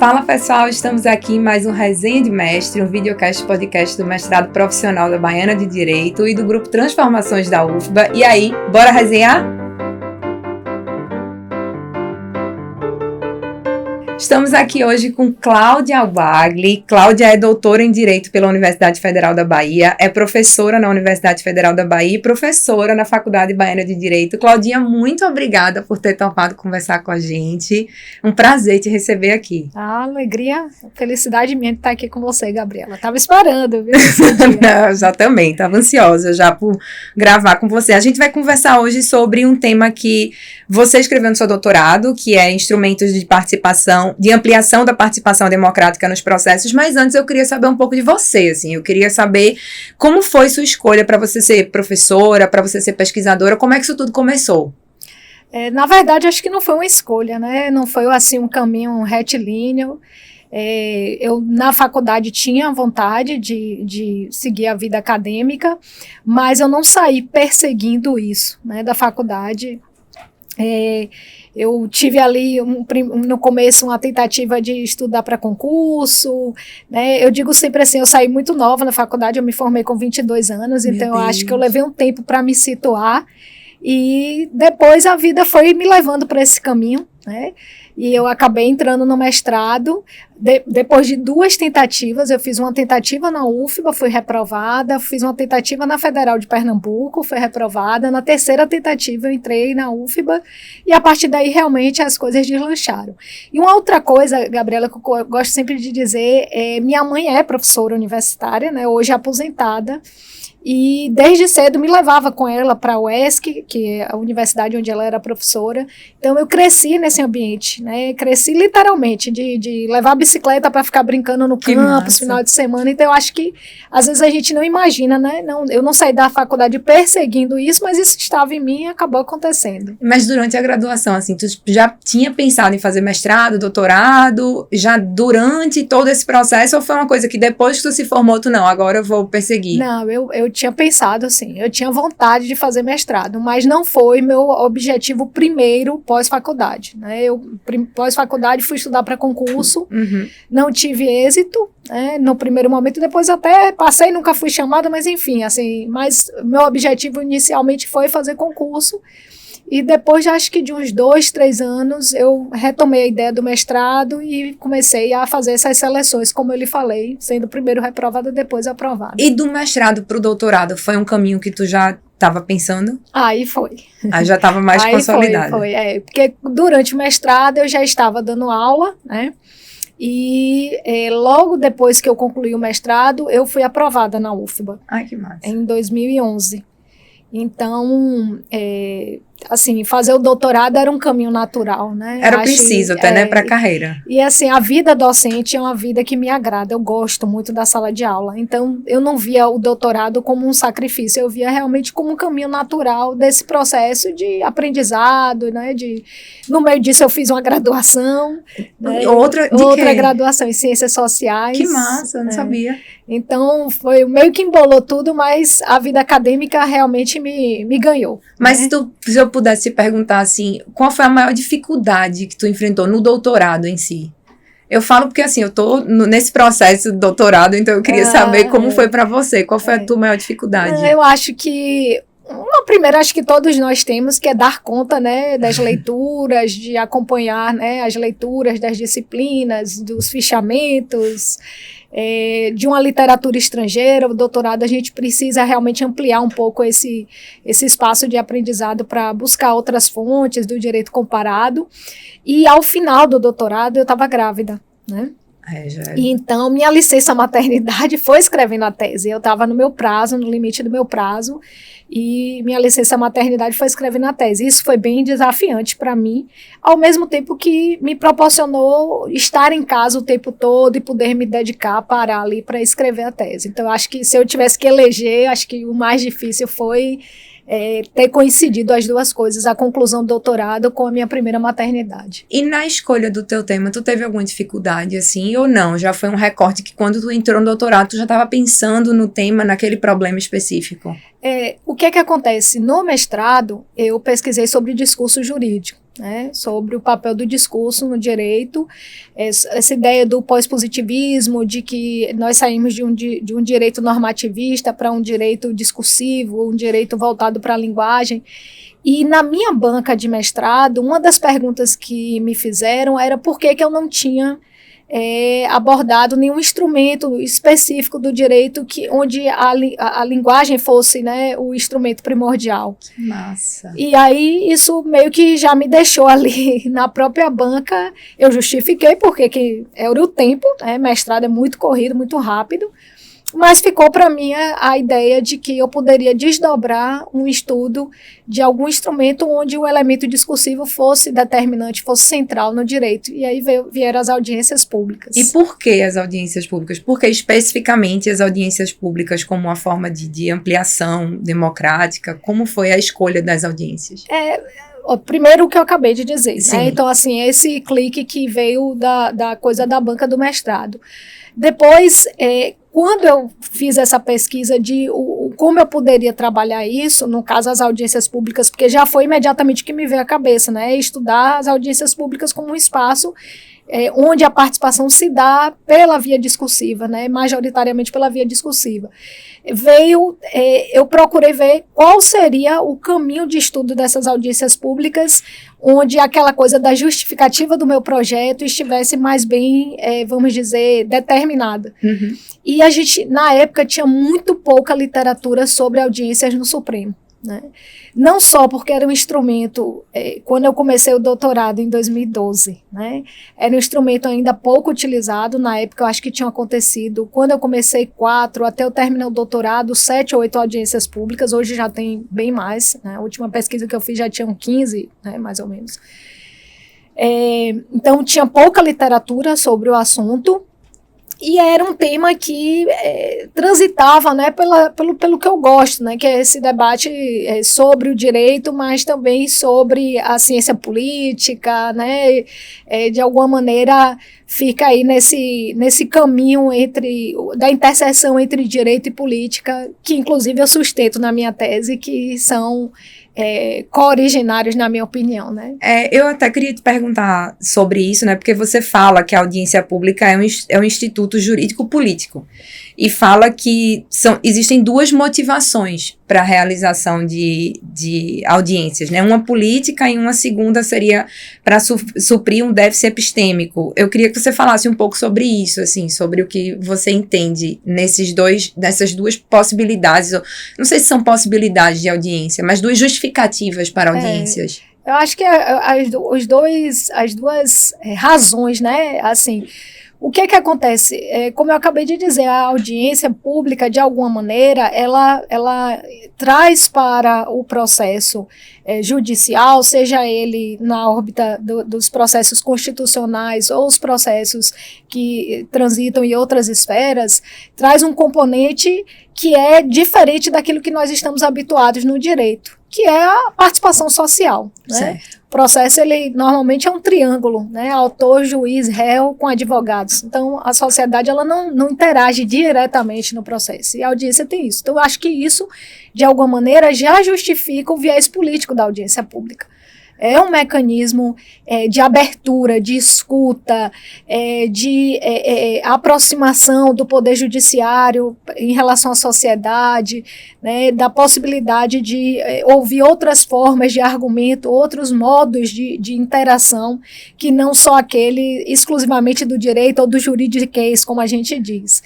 Fala pessoal, estamos aqui em mais um Resenha de Mestre, um videocast podcast do mestrado profissional da Baiana de Direito e do grupo Transformações da UFBA. E aí, bora resenhar? Estamos aqui hoje com Cláudia Albagli. Cláudia é doutora em Direito pela Universidade Federal da Bahia, é professora na Universidade Federal da Bahia e professora na Faculdade Baiana de Direito. Claudinha, muito obrigada por ter topado conversar com a gente. Um prazer te receber aqui. Alegria, felicidade minha de estar aqui com você, Gabriela. Estava esperando, viu? Não, já também, estava ansiosa já por gravar com você. A gente vai conversar hoje sobre um tema que você escreveu no seu doutorado, que é instrumentos de participação, de ampliação da participação democrática nos processos, mas antes eu queria saber um pouco de você, assim, eu queria saber como foi sua escolha para você ser professora, para você ser pesquisadora, como é que isso tudo começou? Na verdade, acho que não foi uma escolha, né? Não foi, assim, um caminho retilíneo. Eu, na faculdade, tinha vontade de seguir a vida acadêmica, mas eu não saí perseguindo isso, né, da faculdade. Eu tive ali no começo uma tentativa de estudar para concurso, né? Eu digo sempre assim, eu saí muito nova na faculdade, eu me formei com 22 anos, então eu acho que eu levei um tempo para me situar e depois a vida foi me levando para esse caminho, né? E eu acabei entrando no mestrado, depois de 2 tentativas, eu fiz uma tentativa na UFBA, fui reprovada, fiz uma tentativa na Federal de Pernambuco, fui reprovada, na 3ª tentativa eu entrei na UFBA, e a partir daí realmente as coisas deslancharam. E uma outra coisa, Gabriela, que eu gosto sempre de dizer, minha mãe é professora universitária, né, hoje aposentada, e desde cedo me levava com ela para a UESC, que é a universidade onde ela era professora. Então eu cresci nesse ambiente, né? Cresci literalmente de levar a bicicleta para ficar brincando no campus, final de semana. Então eu acho que às vezes a gente não imagina, né? Eu não saí da faculdade perseguindo isso, mas isso estava em mim e acabou acontecendo. Mas durante a graduação, assim, tu já tinha pensado em fazer mestrado, doutorado, já durante todo esse processo, ou foi uma coisa que depois que tu se formou, tu não, agora eu vou perseguir? Não, eu tinha pensado assim, eu tinha vontade de fazer mestrado, mas não foi meu objetivo primeiro pós-faculdade, né? Eu pós-faculdade fui estudar para concurso, não tive êxito, né, no primeiro momento, depois até passei, nunca fui chamada, mas enfim, assim, mas meu objetivo inicialmente foi fazer concurso. E depois, acho que de uns 2, 3 anos, eu retomei a ideia do mestrado e comecei a fazer essas seleções, como eu lhe falei, sendo primeiro reprovada, depois aprovada. E do mestrado para o doutorado, foi um caminho que tu já estava pensando? Aí foi. Aí já estava mais consolidada. Foi, porque durante o mestrado eu já estava dando aula, né? E logo depois que eu concluí o mestrado, eu fui aprovada na UFBA. Ai, que massa. Em 2011. Então, assim, fazer o doutorado era um caminho natural, né? Era preciso até, né, para a carreira. E assim, a vida docente é uma vida que me agrada, eu gosto muito da sala de aula. Então, eu não via o doutorado como um sacrifício, eu via realmente como um caminho natural desse processo de aprendizado, né? No meio disso, eu fiz uma graduação. Né? Outra graduação em Ciências Sociais. Que massa, eu não sabia. Então, foi meio que embolou tudo, mas a vida acadêmica realmente me ganhou. Mas se eu pudesse te perguntar assim, qual foi a maior dificuldade que tu enfrentou no doutorado em si? Eu falo porque assim, eu tô nesse processo de doutorado, então eu queria saber como foi para você, qual foi a tua maior dificuldade? Eu acho que uma primeira, acho que todos nós temos, que é dar conta, né, das leituras, de acompanhar, né, as leituras das disciplinas, dos fichamentos, de uma literatura estrangeira. O doutorado, a gente precisa realmente ampliar um pouco esse espaço de aprendizado para buscar outras fontes do direito comparado. E ao final do doutorado, eu estava grávida, né? E então, minha licença maternidade foi escrevendo a tese. Eu estava no meu prazo, no limite do meu prazo, e minha licença maternidade foi escrevendo a tese. Isso foi bem desafiante para mim, ao mesmo tempo que me proporcionou estar em casa o tempo todo e poder me dedicar, parar ali para escrever a tese. Então, eu acho que se eu tivesse que eleger, acho que o mais difícil foi ter coincidido as duas coisas, a conclusão do doutorado com a minha primeira maternidade. E na escolha do teu tema, tu teve alguma dificuldade, assim, ou não? Já foi um recorte que quando tu entrou no doutorado, tu já estava pensando no tema, naquele problema específico? O que é que acontece? No mestrado, eu pesquisei sobre discurso jurídico. né, sobre o papel do discurso no direito, essa ideia do pós-positivismo, de que nós saímos de um direito normativista para um direito discursivo, um direito voltado para a linguagem. E na minha banca de mestrado, uma das perguntas que me fizeram era por que eu não tinha abordado nenhum instrumento específico do direito onde a linguagem fosse, né, o instrumento primordial. Que massa! E aí isso meio que já me deixou ali na própria banca. Eu justifiquei porque era o tempo, né, mestrado é muito corrido, muito rápido. Mas ficou para mim a ideia de que eu poderia desdobrar um estudo de algum instrumento onde o elemento discursivo fosse determinante, fosse central no direito. E aí vieram as audiências públicas. E por que as audiências públicas? Por que especificamente as audiências públicas como uma forma de ampliação democrática? Como foi a escolha das audiências? Primeiro o que eu acabei de dizer, né? Então, assim, esse clique que veio da coisa da banca do mestrado. Depois, quando eu fiz essa pesquisa de como eu poderia trabalhar isso, no caso as audiências públicas, porque já foi imediatamente o que me veio à cabeça, né? Estudar as audiências públicas como um espaço onde a participação se dá pela via discursiva, né? Majoritariamente pela via discursiva. Eu procurei ver qual seria o caminho de estudo dessas audiências públicas, onde aquela coisa da justificativa do meu projeto estivesse mais bem, vamos dizer, determinada. Uhum. E a gente, na época, tinha muito pouca literatura sobre audiências no Supremo, né? Não só porque era um instrumento, quando eu comecei o doutorado em 2012, né, era um instrumento ainda pouco utilizado. Na época eu acho que tinha acontecido, quando eu comecei 4, até eu terminar o doutorado, 7 ou 8 audiências públicas. Hoje já tem bem mais, né? A última pesquisa que eu fiz já tinham 15, né, mais ou menos. Então tinha pouca literatura sobre o assunto. E era um tema que transitava, né, pelo que eu gosto, né, que é esse debate sobre o direito, mas também sobre a ciência política, né, de alguma maneira fica aí nesse caminho da interseção entre direito e política, que inclusive eu sustento na minha tese, que são co-originários, na minha opinião, né? Eu até queria te perguntar sobre isso, né? Porque você fala que a audiência pública é um instituto jurídico-político e fala que existem duas motivações para a realização de audiências, né? Uma política e uma segunda seria para suprir um déficit epistêmico. Eu queria que você falasse um pouco sobre isso, assim, sobre o que você entende nessas duas possibilidades. Não sei se são possibilidades de audiência, mas duas justificativas para audiências. Eu acho que as duas razões, né? Assim, o que acontece? Como eu acabei de dizer, a audiência pública, de alguma maneira, ela traz para o processo judicial, seja ele na órbita dos processos constitucionais ou os processos que transitam em outras esferas, traz um componente que é diferente daquilo que nós estamos habituados no direito, que é a participação social, né? Certo. O processo, ele normalmente é um triângulo, né? Autor, juiz, réu com advogados. Então, a sociedade, ela não interage diretamente no processo. E a audiência tem isso. Então, eu acho que isso, de alguma maneira, já justifica o viés político da audiência pública. É um mecanismo de abertura, de escuta, de aproximação do poder judiciário em relação à sociedade, né, da possibilidade de ouvir outras formas de argumento, outros modos de interação, que não só aquele exclusivamente do direito ou do juridiquês, como a gente diz.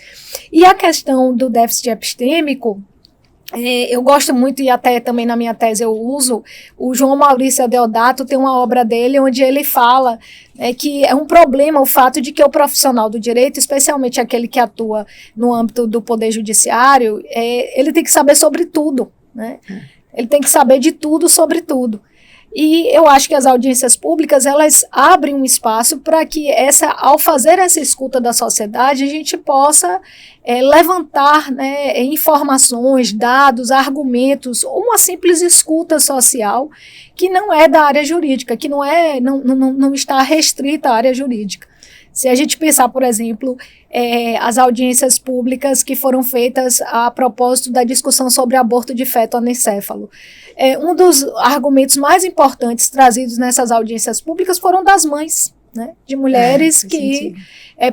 E a questão do déficit epistêmico, eu gosto muito, e até também na minha tese eu uso, o João Maurício Adeodato tem uma obra dele onde ele fala que é um problema o fato de que o profissional do direito, especialmente aquele que atua no âmbito do poder judiciário, ele tem que saber sobre tudo, né? Ele tem que saber de tudo sobre tudo. E eu acho que as audiências públicas, elas abrem um espaço para que ao fazer essa escuta da sociedade, a gente possa levantar, né, informações, dados, argumentos, uma simples escuta social que não é da área jurídica, que não está restrita à área jurídica. Se a gente pensar, por exemplo, as audiências públicas que foram feitas a propósito da discussão sobre aborto de feto anencéfalo. Um dos argumentos mais importantes trazidos nessas audiências públicas foram das mães, né, de mulheres que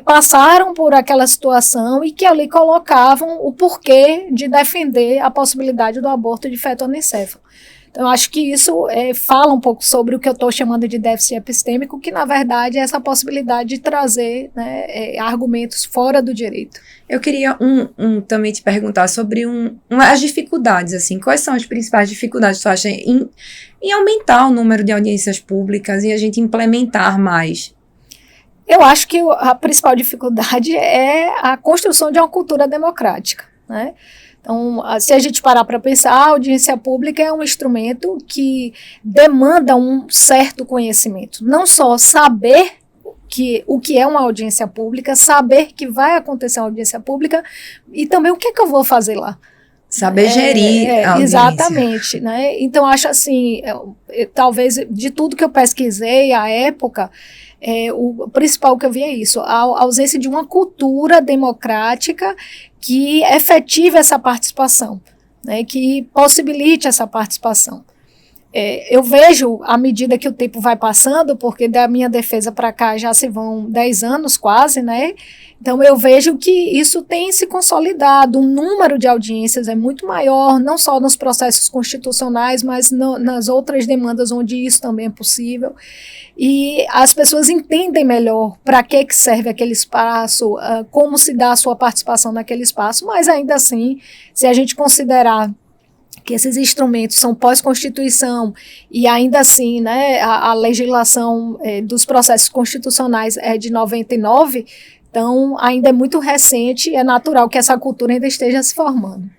passaram por aquela situação e que ali colocavam o porquê de defender a possibilidade do aborto de feto anencéfalo. Então, acho que isso fala um pouco sobre o que eu estou chamando de déficit epistêmico, que, na verdade, é essa possibilidade de trazer, né, argumentos fora do direito. Eu queria também te perguntar sobre as dificuldades, assim, quais são as principais dificuldades que tu acha em aumentar o número de audiências públicas e a gente implementar mais? Eu acho que a principal dificuldade é a construção de uma cultura democrática, né? Então, se a gente parar para pensar, a audiência pública é um instrumento que demanda um certo conhecimento. Não só saber o que é uma audiência pública, saber que vai acontecer uma audiência pública e também o que é que eu vou fazer lá. Saber gerir a audiência. Exatamente, né? Então, acho assim, talvez de tudo que eu pesquisei à época, o principal que eu vi é isso, a ausência de uma cultura democrática que efetive essa participação, né, que possibilite essa participação. Eu vejo, à medida que o tempo vai passando, porque da minha defesa para cá já se vão 10 anos quase, né? Então eu vejo que isso tem se consolidado, o número de audiências é muito maior, não só nos processos constitucionais, mas nas outras demandas onde isso também é possível. E as pessoas entendem melhor para que serve aquele espaço, como se dá a sua participação naquele espaço, mas ainda assim, se a gente considerar que esses instrumentos são pós-constituição e ainda assim, né, a legislação dos processos constitucionais é de 99, então ainda é muito recente, é natural que essa cultura ainda esteja se formando.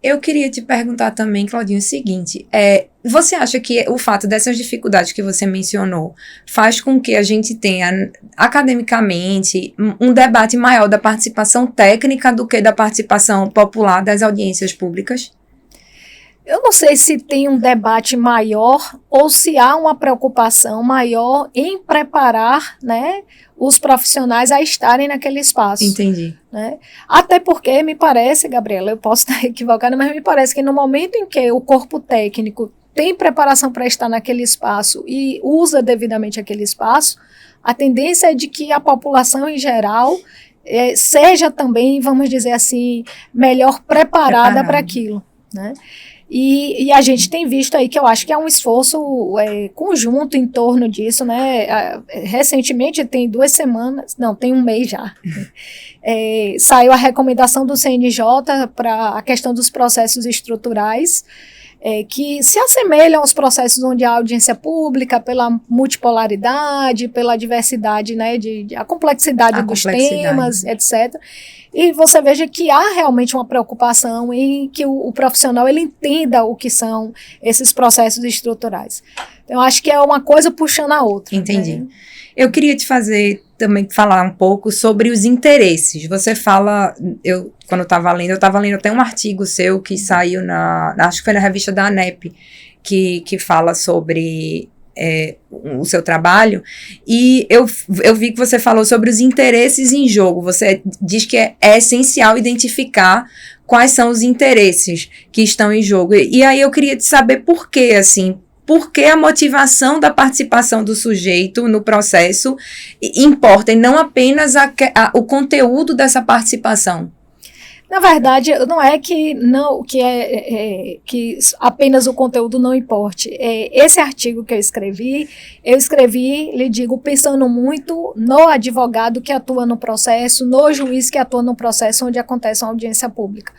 Eu queria te perguntar também, Claudinho, o seguinte, você acha que o fato dessas dificuldades que você mencionou faz com que a gente tenha, academicamente, um debate maior da participação técnica do que da participação popular das audiências públicas? Eu não sei se tem um debate maior ou se há uma preocupação maior em preparar, né, os profissionais a estarem naquele espaço. Entendi. Né? Até porque me parece, Gabriela, eu posso estar equivocada, mas me parece que no momento em que o corpo técnico tem preparação para estar naquele espaço e usa devidamente aquele espaço, a tendência é de que a população em geral seja também, vamos dizer assim, melhor preparada para aquilo, né? E a gente tem visto aí que eu acho que é um esforço conjunto em torno disso, né? Recentemente, tem 2 semanas, não, tem 1 mês já, saiu a recomendação do CNJ para a questão dos processos estruturais, que se assemelham aos processos onde há audiência pública, pela multipolaridade, pela diversidade, né, a complexidade dos temas, etc. E você veja que há realmente uma preocupação em que o profissional ele entenda o que são esses processos estruturais. Então, acho que é uma coisa puxando a outra. Entendi. Né? Eu queria te falar um pouco sobre os interesses. Você fala, quando eu estava lendo até um artigo seu que saiu acho que foi na revista da ANEP, que fala sobre o seu trabalho, e eu vi que você falou sobre os interesses em jogo. Você diz que é essencial identificar quais são os interesses que estão em jogo. E aí eu queria te saber por quê, assim, por que a motivação da participação do sujeito no processo importa, e não apenas o conteúdo dessa participação. Na verdade, não é que apenas o conteúdo não importe. Esse artigo que eu escrevi, lhe digo, pensando muito no advogado que atua no processo, no juiz que atua no processo onde acontece uma audiência pública.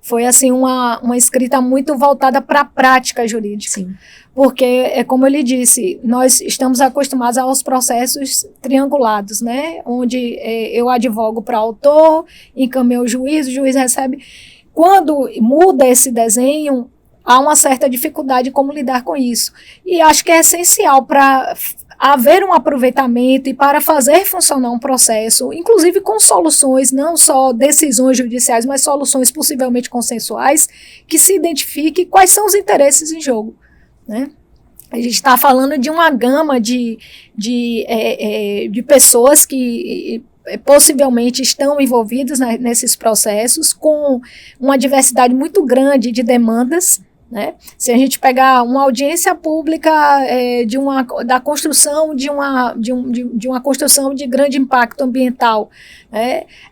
Foi, assim, uma escrita muito voltada para a prática jurídica. Sim. Porque, como eu lhe disse, nós estamos acostumados aos processos triangulados, né? Onde eu advogo para o autor, encaminho o juiz recebe. Quando muda esse desenho, há uma certa dificuldade como lidar com isso. E acho que é essencial para haver um aproveitamento e para fazer funcionar um processo, inclusive com soluções, não só decisões judiciais, mas soluções possivelmente consensuais, que se identifique quais são os interesses em jogo. Né? A gente está falando de uma gama de pessoas que possivelmente estão envolvidas nesses processos, com uma diversidade muito grande de demandas, né? Se a gente pegar uma audiência pública da construção de uma construção de grande impacto ambiental,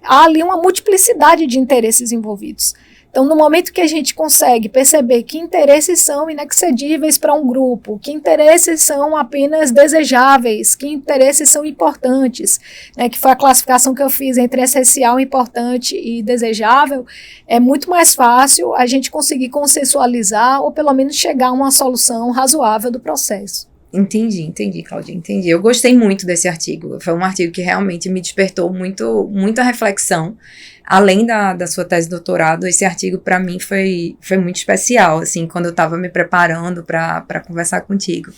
há ali uma multiplicidade de interesses envolvidos. Então, no momento que a gente consegue perceber que interesses são inexcedíveis para um grupo, que interesses são apenas desejáveis, que interesses são importantes, que foi a classificação que eu fiz entre essencial, importante e desejável, é muito mais fácil a gente conseguir consensualizar ou pelo menos chegar a uma solução razoável do processo. Entendi, Claudinha, entendi. Eu gostei muito desse artigo. Foi um artigo que realmente me despertou muita reflexão. Além da sua tese de doutorado, esse artigo para mim foi muito especial, assim, quando eu estava me preparando para conversar contigo.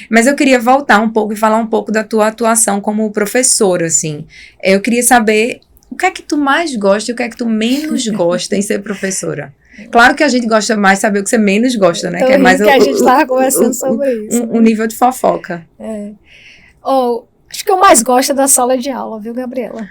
Mas eu queria voltar um pouco e falar um pouco da tua atuação como professora, assim. Eu queria saber o que é que tu mais gosta e o que é que tu menos gosta em ser professora. Claro que a gente gosta mais de saber o que você menos gosta, né? Então, que é mais que a gente estava conversando sobre isso. O nível de fofoca. Acho que eu mais gosto da sala de aula, viu, Gabriela?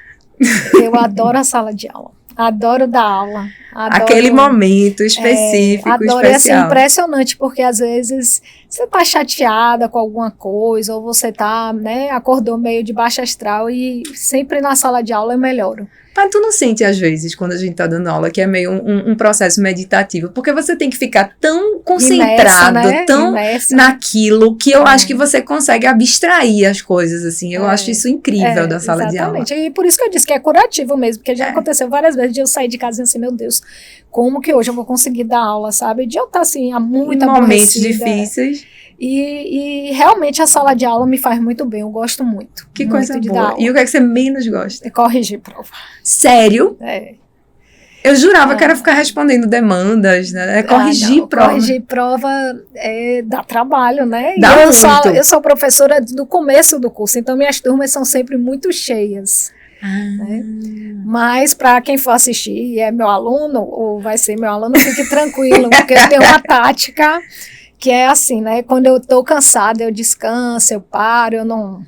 Eu adoro a sala de aula. Adoro dar aula. Aquele momento específico, adoro, especial. É impressionante, porque às vezes você tá chateada com alguma coisa, ou você tá, acordou meio de baixa astral, e sempre na sala de aula eu melhoro. Mas tu não sente, às vezes, quando a gente tá dando aula, que é meio um processo meditativo? Porque você tem que ficar tão concentrado, tão naquilo, que eu acho que você consegue abstrair as coisas, assim. Eu acho isso incrível da sala de aula. Exatamente. E por isso que eu disse que é curativo mesmo, porque já aconteceu várias vezes de eu sair de casa e assim, meu Deus, como que hoje eu vou conseguir dar aula, sabe? De eu estar, assim, muito momentos difíceis. E realmente a sala de aula me faz muito bem, eu gosto muito. Que coisa boa. E o que é que você menos gosta? É corrigir prova. Sério? Eu jurava que era ficar respondendo demandas, né? Corrigir prova. Corrigir prova dá trabalho, né? Dá muito. Eu sou professora do começo do curso, então minhas turmas são sempre muito cheias. Né? Mas para quem for assistir e é meu aluno, ou vai ser meu aluno, fique tranquilo, porque eu tenho uma tática que é assim, né? Quando eu tô cansada, eu descanso, eu paro, eu não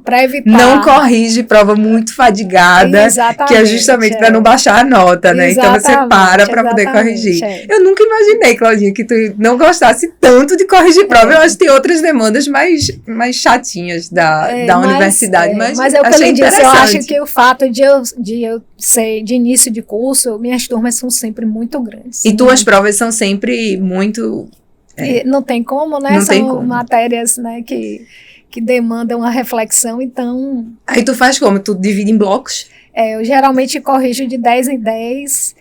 para evitar. Não corrige prova muito fadigada, que é justamente para não baixar a nota, né? Então você para poder corrigir. Eu nunca imaginei, Claudinha, que tu não gostasse tanto de corrigir prova. Eu acho que tem outras demandas mais chatinhas da universidade, mas é o que eu disse, eu acho que o fato de eu ser de início de curso, minhas turmas são sempre muito grandes. E tuas provas são sempre muito... não tem como, né? São matérias, né, que demandam uma reflexão, então... Aí tu faz como? Tu divide em blocos? Eu geralmente corrijo de 10 em 10,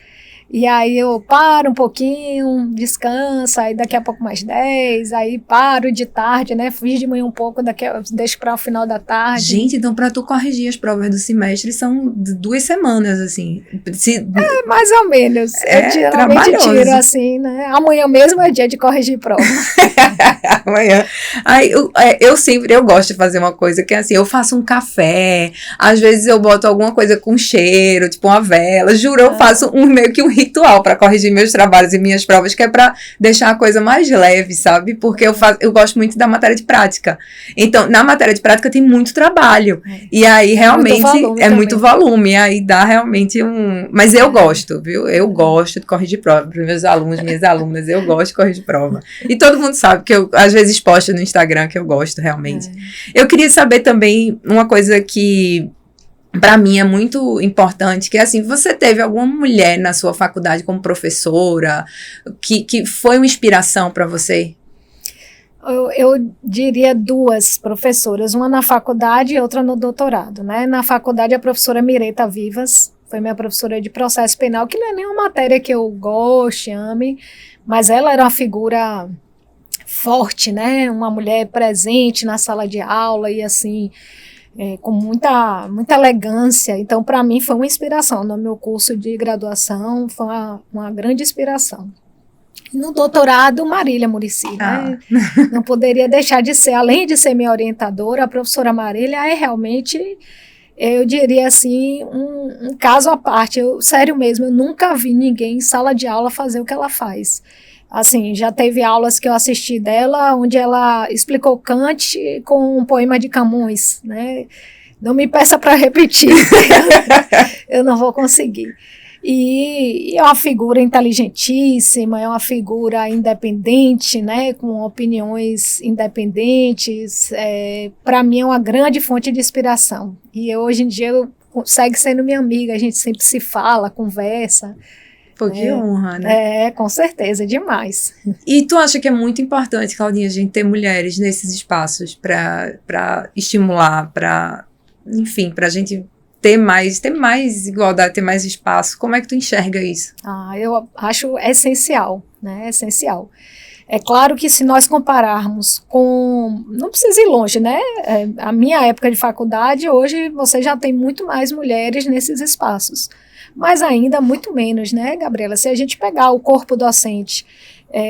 e aí eu paro um pouquinho, descanso, aí daqui a pouco mais 10, aí paro de tarde, né? Fiz de manhã um pouco, deixo para o final da tarde. Gente, então para tu corrigir as provas do semestre são 2 semanas, assim. Mais ou menos. Eu geralmente tiro assim, né? Amanhã mesmo é dia de corrigir prova. Amanhã. Aí eu gosto de fazer uma coisa que é assim, eu faço um café, às vezes eu boto alguma coisa com cheiro, tipo uma vela, juro, eu faço meio que um ritual para corrigir meus trabalhos e minhas provas, que é para deixar a coisa mais leve, sabe? Porque eu gosto muito da matéria de prática. Então, na matéria de prática tem muito trabalho. E aí, realmente, muito volume. Aí dá realmente Mas eu gosto, viu? Eu gosto de corrigir prova para meus alunos, minhas alunas. Eu gosto de corrigir prova. E todo mundo sabe que eu, às vezes, posto no Instagram que eu gosto, realmente. Eu queria saber também uma coisa que... para mim é muito importante, que assim, você teve alguma mulher na sua faculdade como professora que foi uma inspiração para você? Eu diria 2 professoras, uma na faculdade e outra no doutorado, né? Na faculdade, a professora Mireta Vivas, foi minha professora de processo penal, que não é nenhuma matéria que eu goste, ame, mas ela era uma figura forte, né? Uma mulher presente na sala de aula e assim... com muita elegância, então para mim foi uma inspiração, no meu curso de graduação foi uma grande inspiração. No doutorado, Marília Muricy, né? Não poderia deixar de ser, além de ser minha orientadora, a professora Marília é realmente, eu diria assim, um caso à parte, sério mesmo, eu nunca vi ninguém em sala de aula fazer o que ela faz. Assim, já teve aulas que eu assisti dela, onde ela explicou Kant com um poema de Camões, né? Não me peça para repetir, eu não vou conseguir. E é uma figura inteligentíssima, é uma figura independente, né, com opiniões independentes. Para mim é uma grande fonte de inspiração. E hoje em dia segue sendo minha amiga, a gente sempre se fala, conversa. Pô, que honra, né? Com certeza, demais. E tu acha que é muito importante, Claudinha, a gente ter mulheres nesses espaços para estimular, enfim, para a gente ter mais igualdade, ter mais espaço? Como é que tu enxerga isso? Eu acho essencial, né? Essencial. É claro que se nós compararmos com... Não precisa ir longe, né? A minha época de faculdade, hoje você já tem muito mais mulheres nesses espaços. Mas ainda muito menos, né, Gabriela? Se a gente pegar o corpo docente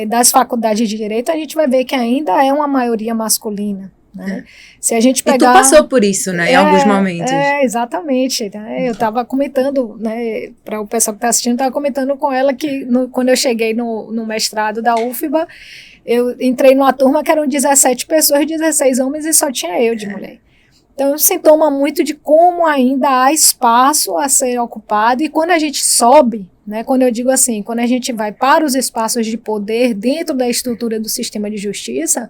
das faculdades de Direito, a gente vai ver que ainda é uma maioria masculina. Né? Se a gente pegar... E tu passou por isso, né, em alguns momentos. Exatamente. Né? Eu estava comentando, né, para o pessoal que está assistindo, estava comentando com ela que quando eu cheguei no mestrado da UFBA, eu entrei numa turma que eram 17 pessoas, 16 homens e só tinha eu de mulher. Então, sintoma muito de como ainda há espaço a ser ocupado, e quando a gente sobe, né, quando eu digo assim, quando a gente vai para os espaços de poder dentro da estrutura do sistema de justiça,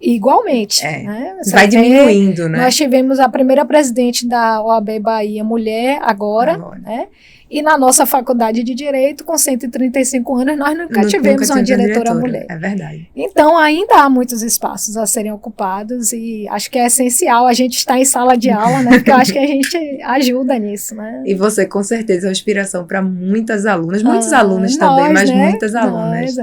igualmente. Né? Vai diminuindo, né? Nós tivemos a primeira presidente da OAB Bahia, mulher, agora. Né? E na nossa faculdade de Direito, com 135 anos, nós nunca tivemos uma diretora mulher. É verdade. Então, ainda há muitos espaços a serem ocupados, e acho que é essencial a gente estar em sala de aula, né? Porque eu acho que a gente ajuda nisso, né? E você, com certeza, é uma inspiração para muitas alunas, muitos alunos também, mas né? muitas alunas.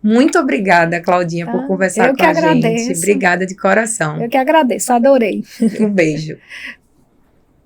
Muito obrigada, Claudinha, por conversar com a gente. Obrigada de coração. Eu que agradeço, adorei. Um beijo.